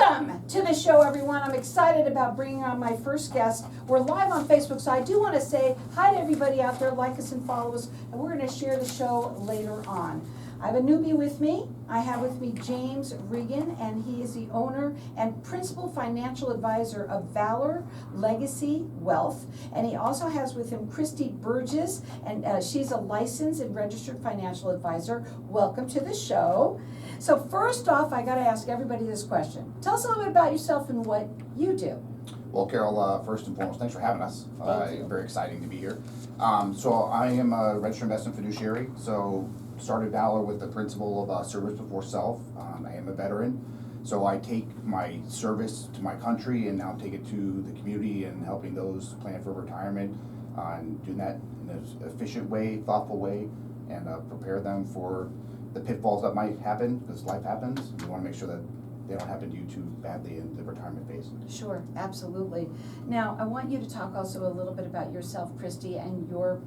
Welcome to the show, everyone. I'm excited about bringing on my first guest. We're live on Facebook, so I do want to say hi to everybody out there. Like us and follow us, and we're going to share the show later on. I have a newbie with me. I have with me James Regan, and he is the owner and principal financial advisor of VALOR Legacy Wealth. And he also has with him Christy Burgess, and she's a licensed and registered financial advisor. Welcome to the show. So first off, I got to ask everybody this question. Tell us a little bit about yourself and what you do. Well, Carol, first and foremost, thanks for having us. Thank you. Very exciting to be here. So I am a registered investment fiduciary. So started VALOR with the principle of service before self. I am a veteran. So I take my service to my country and now take it to the community and helping those plan for retirement and doing that in an efficient way, thoughtful way, and prepare them for the pitfalls that might happen because life happens. We want to make sure that they don't happen to you too badly in the retirement phase. Sure, absolutely. Now, I want you to talk also a little bit about yourself, Christy, and your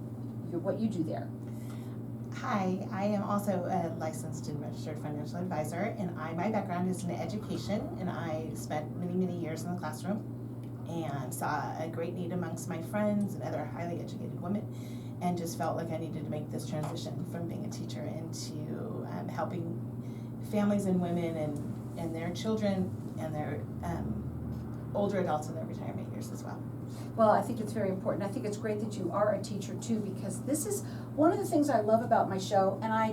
what you do there. Hi, I am also a licensed and registered financial advisor, and my background is in education, and I spent many years in the classroom and saw a great need amongst my friends and other highly educated women, and just felt like I needed to make this transition from being a teacher into helping families and women and their children and their older adults in their retirement years as well. Well, I think it's very important. I think it's great that you are a teacher too, because this is one of the things I love about my show, and I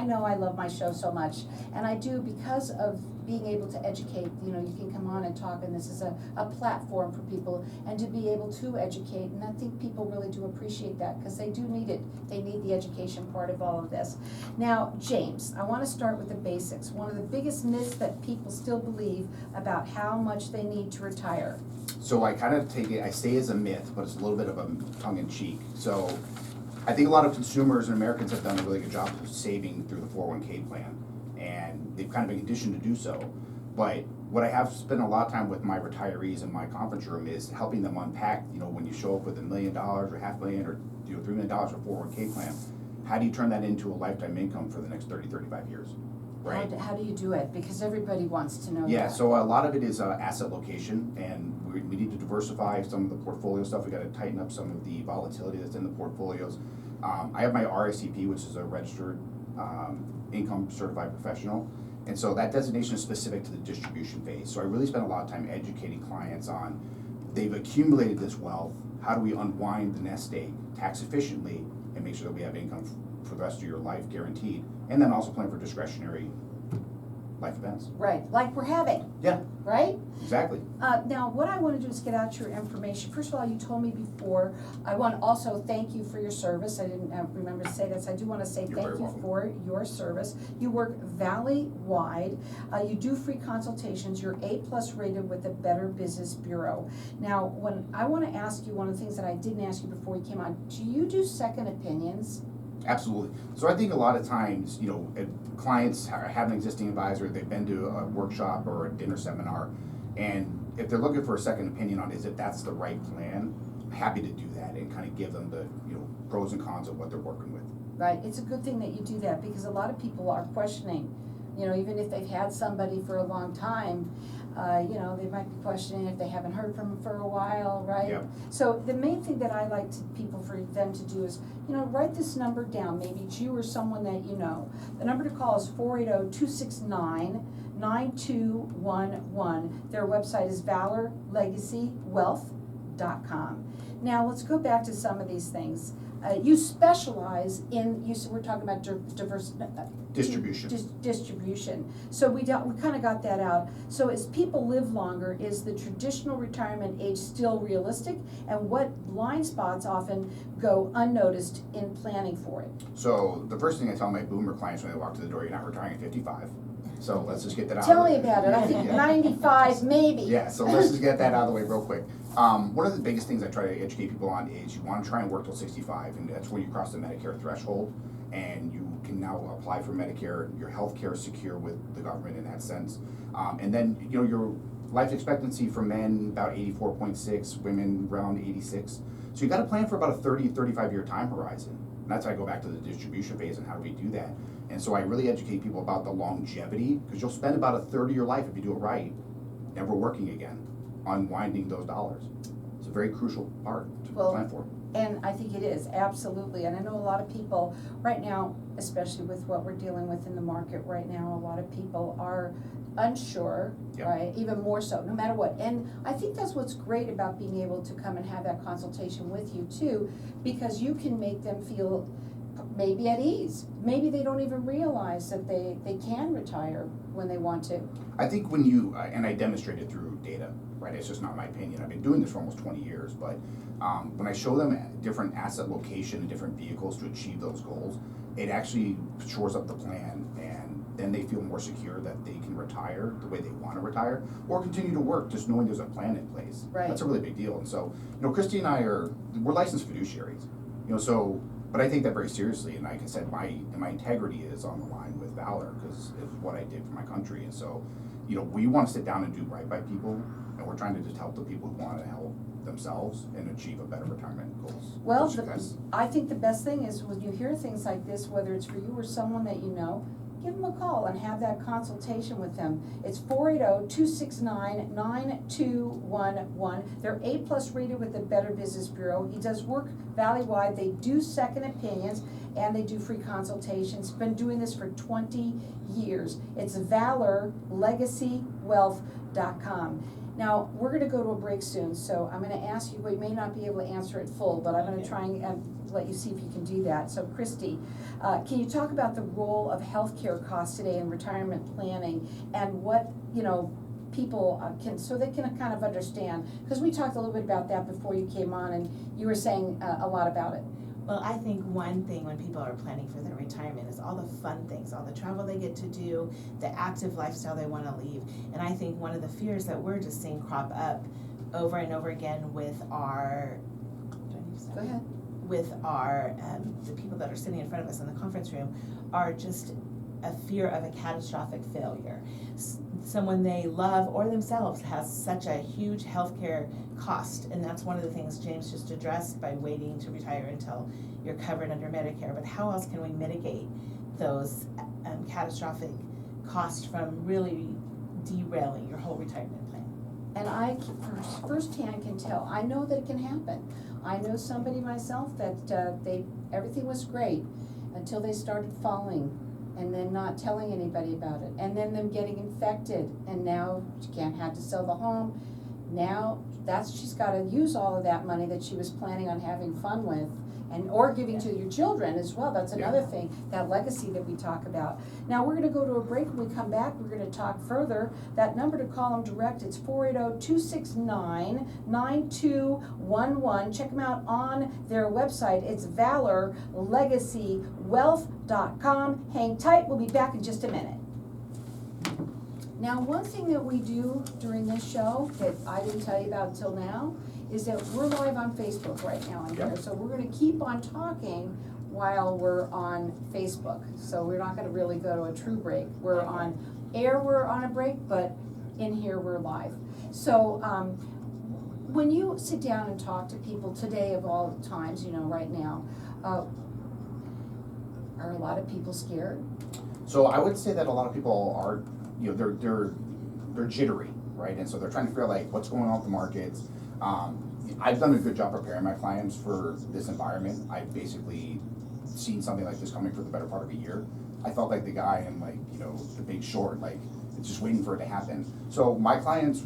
know I love my show so much, and I do because of being able to educate. You know, you can come on and talk, and this is a platform for people, and to be able to educate, and I think people really do appreciate that, because they do need it. They need the education part of all of this. Now, James, I want to start with the basics. One of the biggest myths that people still believe about how much they need to retire. So I kind of take it, I say as a myth, but it's a little bit of a tongue-in-cheek. So I think a lot of consumers and Americans have done a really good job of saving through the 401k plan, and they've kind of been conditioned to do so. But what I have spent a lot of time with my retirees in my conference room is helping them unpack, you know, when you show up with $1 million or $500,000 or $3 million for a 401k plan, how do you turn that into a lifetime income for the next 30, 35 years? Right. How do you do it? Because everybody wants to know Yeah, that. so a lot of it is asset location, and we need to diversify some of the portfolio stuff. We got to tighten up some of the volatility that's in the portfolios. I have my RSCP, which is a registered income certified professional, and so that designation is specific to the distribution phase. So I really spend a lot of time educating clients on they've accumulated this wealth. How do we unwind the nest egg tax efficiently and make sure that we have income for the rest of your life guaranteed, and then also plan for discretionary life events. Right, like we're having. Yeah. Right? Exactly. Now, what I want to do is get out your information. First of all, you told me before. I want to also thank you for your service. I didn't remember to say that, so I do want to say You're thank very you welcome. for your service. You work valley-wide. You do free consultations. You're A+ rated with the Better Business Bureau. Now, when I want to ask you one of the things that I didn't ask you before you came on, do you do second opinions? Absolutely. So I think a lot of times, you know, clients have an existing advisor, they've been to a workshop or a dinner seminar, and if they're looking for a second opinion on is if that's the right plan, I'm happy to do that and kind of give them the, you know, pros and cons of what they're working with. Right, it's a good thing that you do that, because a lot of people are questioning, you know, even if they've had somebody for a long time, you know, they might be questioning if they haven't heard from them for a while, right? Yep. So the main thing that I like for them to do is, you know, write this number down. Maybe it's you or someone that you know. The number to call is 480-269-9211. Their website is valorlegacywealth.com. Now let's go back to some of these things. You specialize in, we're talking about distribution. So we kind of got that out. So as people live longer, is the traditional retirement age still realistic? And what blind spots often go unnoticed in planning for it? So the first thing I tell my boomer clients when they walk to the door, you're not retiring at 55. So let's just get that out Tell of the me about it. I think 95 maybe. Yeah, so let's just get that out of the way real quick. One of the biggest things I try to educate people on is you want to try and work till 65, and that's when you cross the Medicare threshold, and you can now apply for Medicare. Your health care is secure with the government in that sense. And then, you know, your life expectancy for men about 84.6, women around 86. So you got to plan for about a 35 year time horizon. And that's how I go back to the distribution phase and how do we do that. And so I really educate people about the longevity, because you'll spend about a third of your life, if you do it right, never working again, unwinding those dollars. It's a very crucial part to Well, plan for. And I think it is, absolutely, and I know a lot of people, right now, especially with what we're dealing with in the market right now, a lot of people are unsure, Yep. right, even more so, no matter what. And I think that's what's great about being able to come and have that consultation with you too, because you can make them feel maybe at ease. Maybe they don't even realize that they can retire when they want to. I think when you, and I demonstrate it through data, right, it's just not my opinion, I've been doing this for almost 20 years, but when I show them different asset location and different vehicles to achieve those goals, it actually shores up the plan, and then they feel more secure that they can retire the way they want to retire, or continue to work just knowing there's a plan in place. Right. That's a really big deal. And so, Christy and I we're licensed fiduciaries, so, but I take that very seriously, and like I said, my integrity is on the line with VALOR, because it's what I did for my country. And so, we want to sit down and do right by people, and we're trying to just help the people who want to help themselves and achieve a better retirement goals. Well, Which you guys- I think the best thing is when you hear things like this, whether it's for you or someone that you know, give them a call and have that consultation with them. It's 480-269-9211. They're A+ rated with the Better Business Bureau. He does work valley-wide. They do second opinions and they do free consultations. Been doing this for 20 years. It's ValorLegacyWealth.com. Now, we're gonna go to a break soon, so I'm gonna ask you, we may not be able to answer it full, but I'm gonna Okay. try and let you see if you can do that. So Christy, can you talk about the role of healthcare costs today in retirement planning and what, people can, so they can kind of understand? Because we talked a little bit about that before you came on and you were saying a lot about it. Well, I think one thing when people are planning for their retirement is all the fun things, all the travel they get to do, the active lifestyle they want to leave. And I think one of the fears that we're just seeing crop up over and over again with our, Go ahead. with our, the people that are sitting in front of us in the conference room are just a fear of a catastrophic failure. Someone they love or themselves has such a huge healthcare cost, and that's one of the things James just addressed by waiting to retire until you're covered under Medicare. But how else can we mitigate those catastrophic costs from really derailing your whole retirement plan? And I firsthand can tell, I know that it can happen. I know somebody myself that everything was great until they started falling and then not telling anybody about it, and then them getting infected, and now she had to sell the home. Now she's gotta use all of that money that she was planning on having fun with, or giving to your children as well. That's another thing, that legacy that we talk about. Now, we're gonna go to a break. When we come back, we're gonna talk further. That number to call them direct, it's 480-269-9211. Check them out on their website. It's ValorLegacyWealth.com. Hang tight, we'll be back in just a minute. Now, one thing that we do during this show that I didn't tell you about until now is that we're live on Facebook right now on here. Yep. So we're gonna keep on talking while we're on Facebook. So we're not gonna really go to a true break. We're on air, we're on a break, but in here we're live. So when you sit down and talk to people today of all times, right now, are a lot of people scared? So I would say that a lot of people are, they're jittery, right? And so they're trying to figure out like what's going on with the markets. I've done a good job preparing my clients for this environment. I've basically seen something like this coming for the better part of a year. I felt like the guy in The Big Short, it's just waiting for it to happen. So my clients,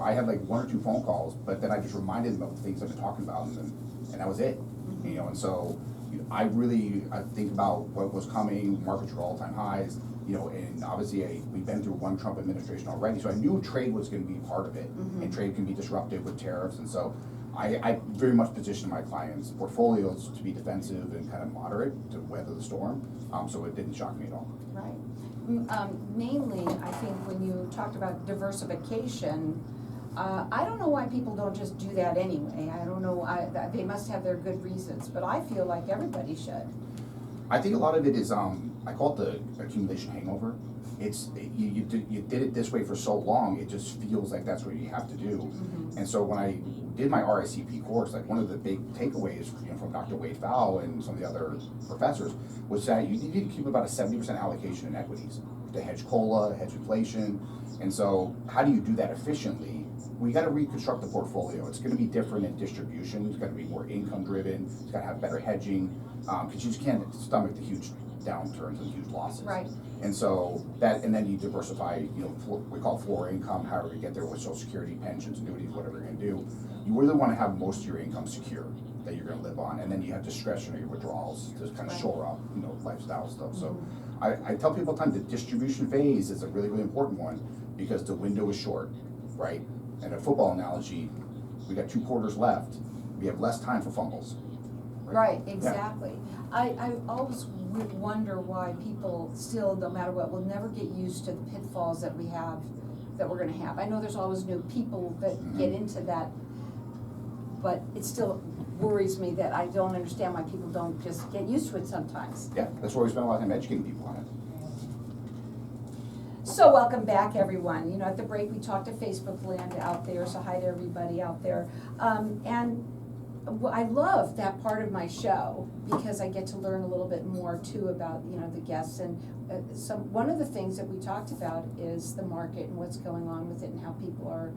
I had like 1 or 2 phone calls, but then I just reminded them of the things I've been talking about, and that was it. And so I think about what was coming. Markets were all-time highs. And obviously we've been through one Trump administration already, so I knew trade was going to be part of it, and trade can be disruptive with tariffs, and so I very much positioned my clients' portfolios to be defensive and kind of moderate to weather the storm, so it didn't shock me at all. Right. Mainly, I think when you talked about diversification, I don't know why people don't just do that anyway. I don't know, they must have their good reasons, but I feel like everybody should. I think a lot of it is, I call it the accumulation hangover. You did it this way for so long, it just feels like that's what you have to do. And so when I did my RICP course, one of the big takeaways from Dr. Wade Pfau and some of the other professors was that you need to keep about a 70% allocation in equities. to hedge COLA, hedge inflation. And so how do you do that efficiently? We got to reconstruct the portfolio. It's going to be different in distribution. It's got to be more income driven. It's got to have better hedging because you just can't stomach the huge downturns and huge losses. Right. And so that, and then you diversify, we call floor income, however you get there with Social Security, pensions, annuities, whatever you're going to do. You really want to have most of your income secure that you're going to live on, and then you have discretionary withdrawals to kind of shore up, lifestyle stuff. So I tell people all the time the distribution phase is a really, really important one because the window is short, right? And a football analogy, we got 2 quarters left. We have less time for fumbles. Right, exactly. I always wonder why people still, no matter what, will never get used to the pitfalls that we have, that we're gonna have. I know there's always new people that get into that, but it still worries me that I don't understand why people don't just get used to it sometimes. Yeah, that's why we spend a lot of time educating people on it. So welcome back, everyone. At the break, we talked to Facebook land out there, so hi to everybody out there. I love that part of my show because I get to learn a little bit more too about, the guests. And one of the things that we talked about is the market and what's going on with it and how people are,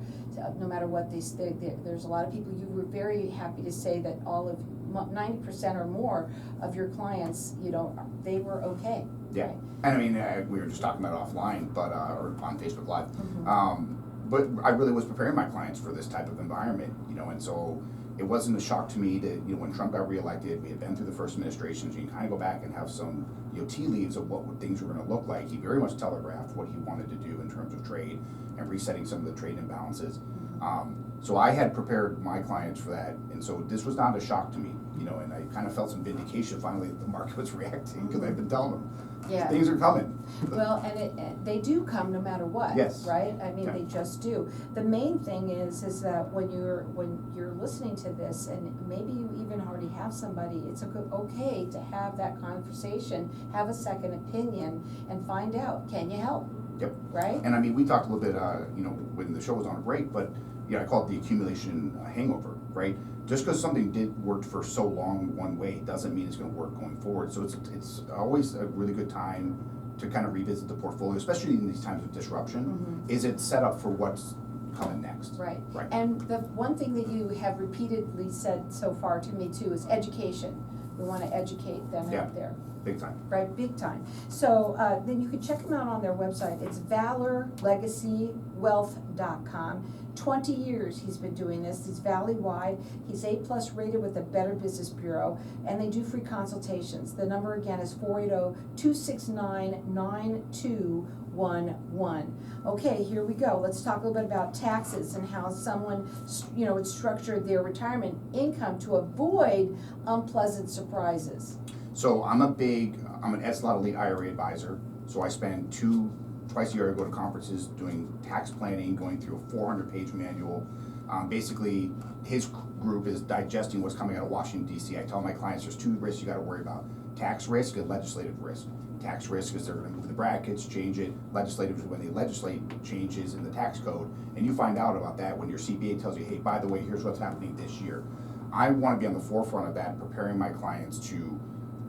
no matter what they say, there's a lot of people, you were very happy to say that all of 90% or more of your clients, they were okay. Yeah, right? and I mean, we were just talking about it offline, but or on Facebook Live. But I really was preparing my clients for this type of environment, and so it wasn't a shock to me that when Trump got reelected, we had been through the first administration, so you can kind of go back and have some tea leaves of what things were going to look like. He very much telegraphed what he wanted to do in terms of trade and resetting some of the trade imbalances. So I had prepared my clients for that, and so this was not a shock to me, and I kind of felt some vindication finally that the market was reacting because I've been telling them things are coming. Well, and they do come no matter what. Yes. Right? I mean, they just do. The main thing is that when you're listening to this, and maybe you even already have somebody, it's okay to have that conversation, have a second opinion, and find out, can you help? Yep. Right? And I mean, we talked a little bit, when the show was on a break, but I call it the accumulation hangover, right? Just because something did work for so long one way doesn't mean it's going to work going forward. So it's always a really good time to kind of revisit the portfolio, especially in these times of disruption. Is it set up for what's coming next? Right. Right. And the one thing that you have repeatedly said so far to me too is education. We want to educate them out there. Big time. Right, big time. So then you can check them out on their website. It's VALORLegacyWealth.com. 20 years he's been doing this. He's valley-wide. He's A+ rated with the Better Business Bureau, and they do free consultations. The number again is 480-269-9211. Okay, here we go. Let's talk a little bit about taxes and how someone, would structure their retirement income to avoid unpleasant surprises. So I'm an SLOT Elite IRA advisor. So I spend twice a year I go to conferences doing tax planning, going through a 400-page manual. Basically, his group is digesting what's coming out of Washington, D.C. I tell my clients there's 2 risks you got to worry about: tax risk and legislative risk. Tax risk is they're going to move the brackets, change it. Legislative is when they legislate changes in the tax code, and you find out about that when your CPA tells you, hey, by the way, here's what's happening this year. I want to be on the forefront of that, preparing my clients to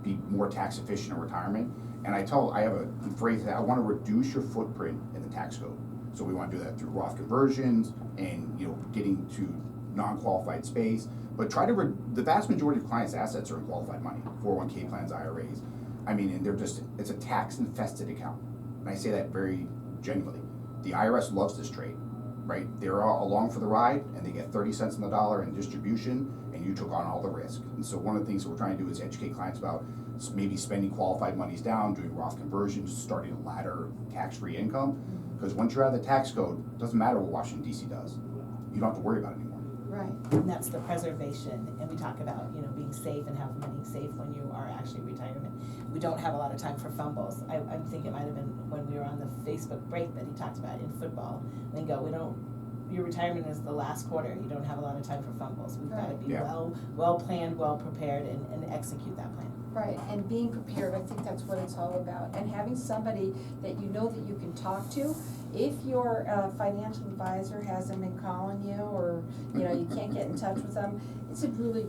be more tax efficient in retirement. And I have a phrase that I want to reduce your footprint in the tax code. So we want to do that through Roth conversions and getting to non-qualified space. But the vast majority of clients' assets are in qualified money, 401k plans, IRAs. I mean, and it's a tax infested account. And I say that very genuinely. The IRS loves this trade, right? They're all along for the ride, and they get 30 cents on the dollar in distribution, and you took on all the risk. And so one of the things that we're trying to do is educate clients about maybe spending qualified monies down, doing Roth conversions, starting to ladder tax-free income. Because once you're out of the tax code, it doesn't matter what Washington, D.C. does. You don't have to worry about it anymore. Right. And that's the preservation, and we talk about, being safe and having money safe when you are actually retirement. We don't have a lot of time for fumbles. I think it might have been when we were on the Facebook break that he talked about in football. We go, we don't your retirement is the last quarter. You don't have a lot of time for fumbles. We've got to be Yeah. well planned, well prepared, and execute that plan. Right, and being prepared, I think that's what it's all about, and having somebody that you know that you can talk to. If your financial advisor hasn't been calling you, or, you know, you can't get in touch with them, it's a really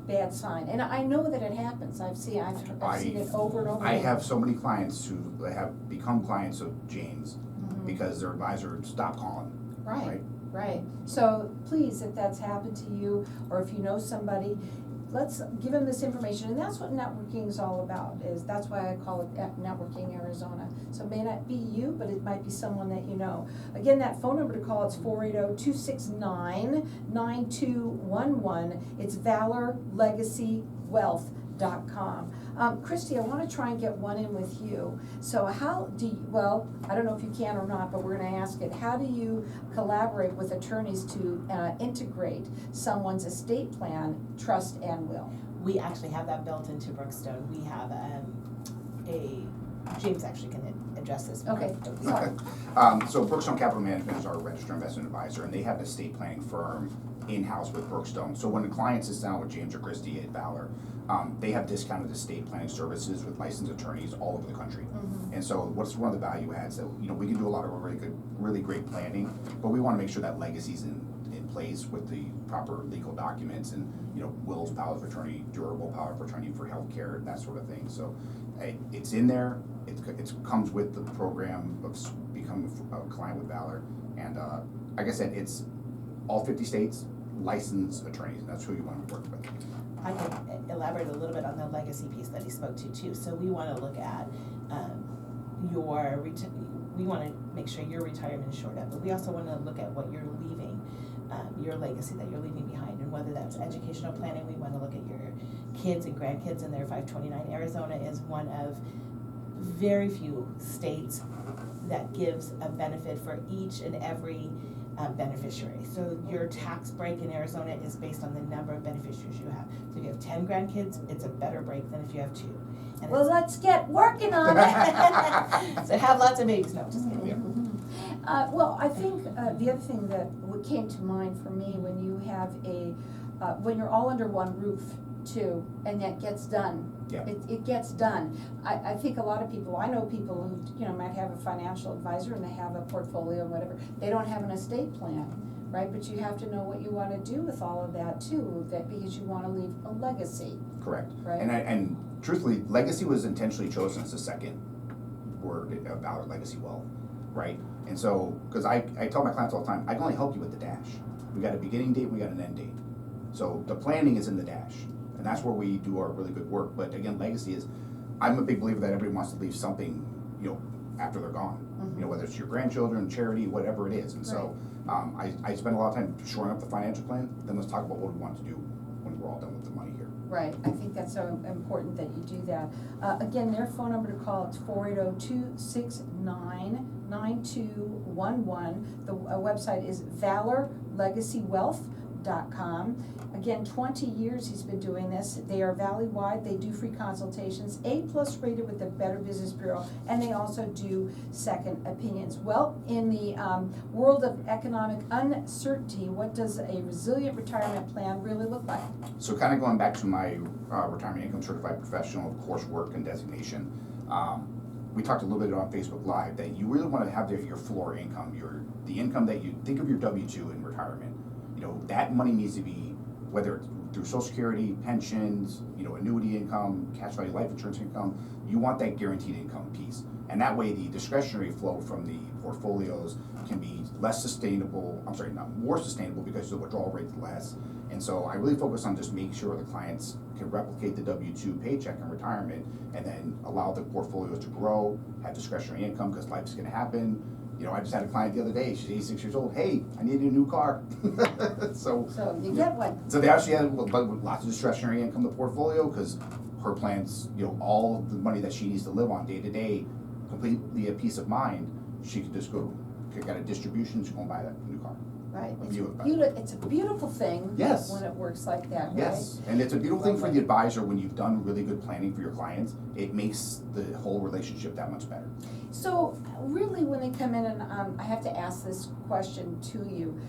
bad sign, and I know that it happens. I've seen it over and over. I have so many clients who have become clients of James Mhm. because their advisor stopped calling. Right, right. So please, if that's happened to you, or if you know somebody, let's give them this information, and that's what networking is all about, that's why I call it Networking Arizona. So it may not be you, but it might be someone that you know. Again, that phone number to call, it's 480-269-9211. It's ValorLegacyWealth.com. Christy, I wanna try and get one in with you. So how do you, well, I don't know if you can or not, but we're gonna ask it. How do you collaborate with attorneys to integrate someone's estate plan, trust, and will? We actually have that built into Brookstone. We have James actually can address this. Okay, sorry. So Brookstone Capital Management is our registered investment advisor, and they have an estate planning firm in-house with Brookstone. So when the client sits down with James or Christy at Valor, they have discounted estate planning services with licensed attorneys all over the country. Mhm. And so what's one of the value adds that, you know, we can do a lot of really great planning, but we wanna make sure that legacy's in place with the proper legal documents and, you know, wills, powers of attorney, durable power of attorney for healthcare, that sort of thing. So it's in there, it comes with the program of becoming a client with Valor. And like I said, it's all 50 states, licensed attorneys, and that's who you want to work with. I can elaborate a little bit on the legacy piece that he spoke to too. So we want to look at we want to make sure your retirement is shored up, but we also want to look at what you're leaving, your legacy that you're leaving behind, and whether that's educational planning. We want to look at your kids and grandkids in their 529. Arizona is one of very few states that gives a benefit for each and every beneficiary. So your tax break in Arizona is based on the number of beneficiaries you have. So if you have 10 grandkids, it's a better break than if you have 2. And Well, let's get working on it. so have lots of babies. No, just kidding. Yeah. Well, I think the other thing that came to mind for me when you have when you're all under one roof too, and that gets done. Yeah. It gets done. I think a lot of people, I know people who, you know, might have a financial advisor and they have a portfolio and whatever. They don't have an estate plan, right? But you have to know what you want to do with all of that too, because you want to leave a legacy. Correct. Right. And truthfully, legacy was intentionally chosen as the second word about legacy wealth, right? And so, because I tell my clients all the time, I can only help you with the dash. We got a beginning date, we got an end date. So the planning is in the dash, and that's where we do our really good work. But again, legacy is, I'm a big believer that everybody wants to leave something, you know, after they're gone. Mhm. You know, whether it's your grandchildren, charity, whatever it is. And so I spend a lot of time shoring up the financial plan. Then let's talk about what we want to do when we're all done with the money here. Right, I think that's so important that you do that. Again, their phone number to call, it's 480-269-9211. The website is ValorLegacyWealth.com. Again, 20 years he's been doing this. They are valley-wide, they do free consultations, A+ rated with the Better Business Bureau, and they also do second opinions. Well, in the world of economic uncertainty, what does a resilient retirement plan really look like? So kind of going back to my retirement income certified professional coursework and designation, we talked a little bit on Facebook Live that you really want to have your floor income, the income that you think of your W-2 in retirement. You know, that money needs to be, whether it's through Social Security, pensions, you know, annuity income, cash value life insurance income, you want that guaranteed income piece. And that way the discretionary flow from the portfolios can be more sustainable because the withdrawal rate's less. And so I really focus on just making sure the clients can replicate the W-2 paycheck in retirement and then allow the portfolios to grow, have discretionary income because life's gonna happen. You know, I just had a client the other day, she's 86 years old, hey, I need a new car. So you get one. So they actually had lots of discretionary income in the portfolio because her plans, you know, all the money that she needs to live on day to day, completely a peace of mind, she could just go, get a distribution, she's gonna buy that new car. Right, a it's view of that. it's a beautiful thing. Yes. When it works like that, right? Yes, and it's a beautiful thing for the advisor when you've done really good planning for your clients. It makes the whole relationship that much better. So really, when they come in, and I have to ask this question to you,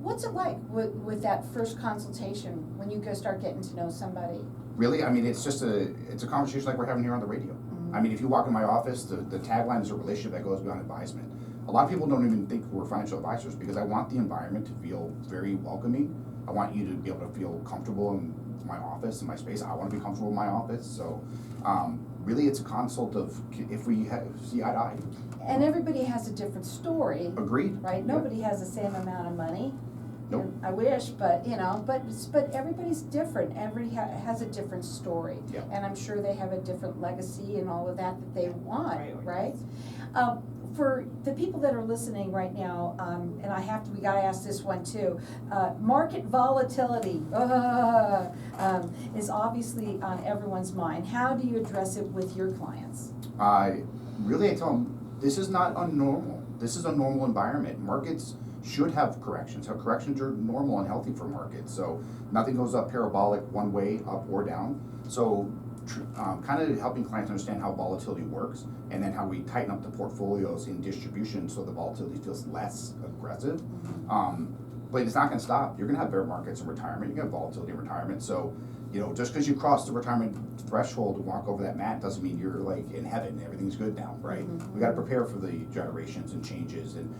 what's it like with that first consultation when you go start getting to know somebody? Really, I mean, it's a conversation like we're having here on the radio. Mm-hmm. I mean, if you walk in my office, the tagline is a relationship that goes beyond advisement. A lot of people don't even think we're financial advisors because I want the environment to feel very welcoming. I want you to be able to feel comfortable in my office, in my space. I want to be comfortable in my office. So really, it's a consult of if we see eye to eye. And everybody has a different story, Agreed. right? Yeah. Nobody has the same amount of money. Nope. And I wish, but but everybody's different. Everybody has a different story. Yeah. And I'm sure they have a different legacy and all of that they want, right? For the people that are listening right now, and we gotta ask this one too, market volatility is obviously on everyone's mind. How do you address it with your clients? Really, I tell them, this is not unnormal. This is a normal environment. Markets should have corrections. So corrections are normal and healthy for markets. So nothing goes up parabolic one way, up or down. So kind of helping clients understand how volatility works and then how we tighten up the portfolios in distribution so the volatility feels less aggressive. But it's not going to stop. You're going to have bear markets in retirement. You're going to have volatility in retirement. So, just because you cross the retirement threshold and walk over that mat doesn't mean you're like in heaven. Everything's good now, right? Mm-hmm. We got to prepare for the gyrations and changes in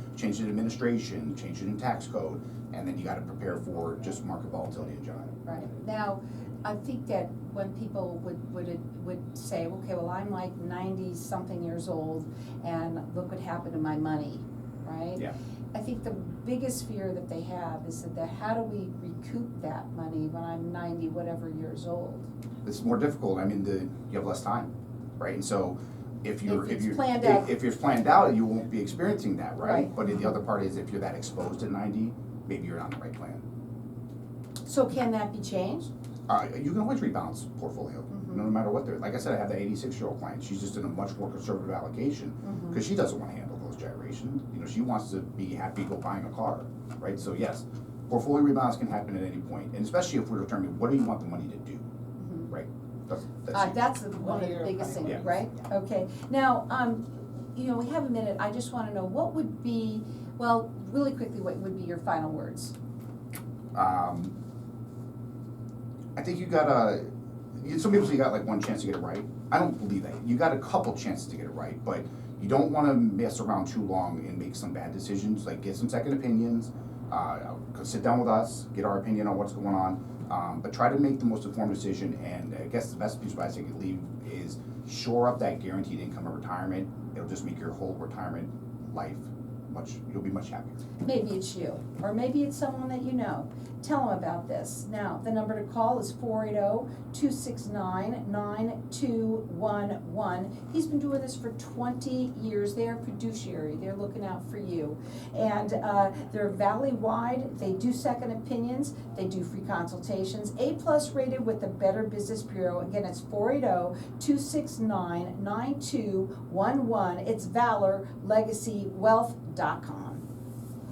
administration, changes in tax code, and then you got to prepare for just market volatility in general. Right. Now, I think that when people would say, okay, well, I'm like 90-something years old, and look what happened to my money, right? Yeah. I think the biggest fear that they have is that how do we recoup that money when I'm 90 whatever years old? It's more difficult. I mean, you have less time, right? And so if you're planned out, you won't be experiencing that, right? But the other part is if you're that exposed at 90, maybe you're not on the right plan. So can that be changed? You can always rebalance portfolio, no matter what they're. Like I said, I have that 86-year-old client. She's just in a much more conservative allocation because she doesn't want to handle those gyrations. She wants to be happy go buying a car, right? So yes, portfolio rebalance can happen at any point, and especially if we're determining what do you want the money to do, right? That's one of the biggest things, Yeah. right? Okay. Now, we have a minute. I just want to know what would be, well, really quickly, what would be your final words? I think some people say you got like one chance to get it right. I don't believe that. You got a couple chances to get it right, but you don't want to mess around too long and make some bad decisions. Like get some second opinions, sit down with us, get our opinion on what's going on, but try to make the most informed decision. And I guess the best piece of advice I could leave is shore up that guaranteed income of retirement. It'll just make your whole retirement life you'll be much happier. Maybe it's you, or maybe it's someone that you know. Tell them about this. Now, the number to call is 480-269-9211. He's been doing this for 20 years. They are fiduciary. They're looking out for you. And they're valley-wide. They do second opinions. They do free consultations. A+ rated with the Better Business Bureau. Again, it's 480-269-9211. It's VALOR, LegacyWealth.com.